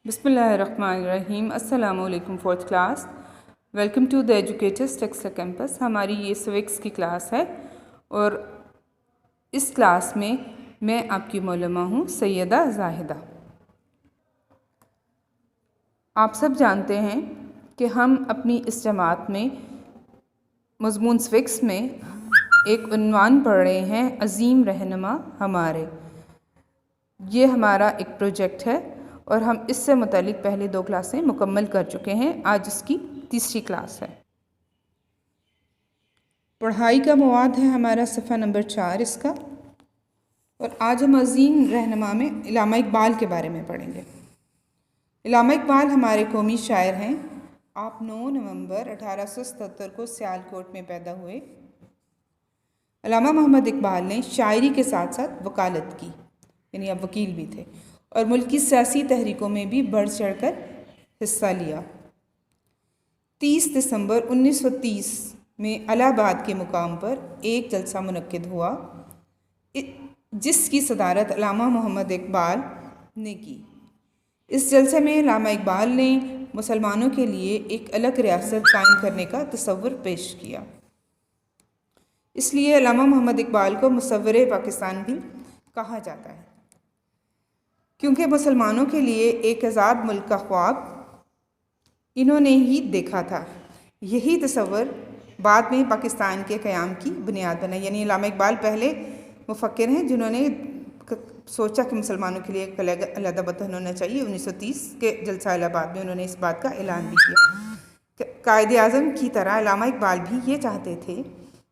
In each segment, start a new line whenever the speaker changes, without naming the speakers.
بسم اللہ الرحمن الرحیم۔ السلام علیکم fourth class, welcome to the educators Taxila campus. ہماری یہ سوکس کی کلاس ہے اور اس کلاس میں آپ کی معلمہ ہوں سیدہ زاہدہ۔ آپ سب جانتے ہیں کہ ہم اپنی اس جماعت میں مضمون سوکس میں ایک عنوان پڑھ رہے ہیں، عظیم رہنما ہمارے۔ یہ ہمارا ایک پروجیکٹ ہے اور ہم اس سے متعلق پہلے 2 کلاسیں مکمل کر چکے ہیں۔ آج اس کی تیسری کلاس ہے۔ پڑھائی کا مواد ہے ہمارا صفحہ نمبر 4 اس کا، اور آج ہم عظیم رہنما میں علامہ اقبال کے بارے میں پڑھیں گے۔ علامہ اقبال ہمارے قومی شاعر ہیں۔ آپ 9 نومبر 1877 کو سیالکوٹ میں پیدا ہوئے۔ علامہ محمد اقبال نے شاعری کے ساتھ ساتھ وکالت کی، یعنی اب وکیل بھی تھے، اور ملک کی سیاسی تحریکوں میں بھی بڑھ چڑھ کر حصہ لیا۔ 30 دسمبر 1930 میں الہ آباد کے مقام پر ایک جلسہ منعقد ہوا، جس کی صدارت علامہ محمد اقبال نے کی۔ اس جلسے میں علامہ اقبال نے مسلمانوں کے لیے ایک الگ ریاست قائم کرنے کا تصور پیش کیا۔ اس لیے علامہ محمد اقبال کو مصور پاکستان بھی کہا جاتا ہے، کیونکہ مسلمانوں کے لیے ایک آزاد ملک کا خواب انہوں نے ہی دیکھا تھا۔ یہی تصور بعد میں پاکستان کے قیام کی بنیاد بنا، یعنی علامہ اقبال پہلے مفکر ہیں جنہوں نے سوچا کہ مسلمانوں کے لیے ایک علیحدہ وطن ہونا چاہیے۔ 1930 کے جلسہ الہ آباد میں انہوں نے اس بات کا اعلان بھی کیا۔ قائد اعظم کی طرح علامہ اقبال بھی یہ چاہتے تھے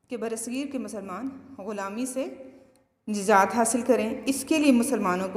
کہ برصغیر کے مسلمان غلامی سے نجات حاصل کریں۔ اس کے لیے مسلمانوں کو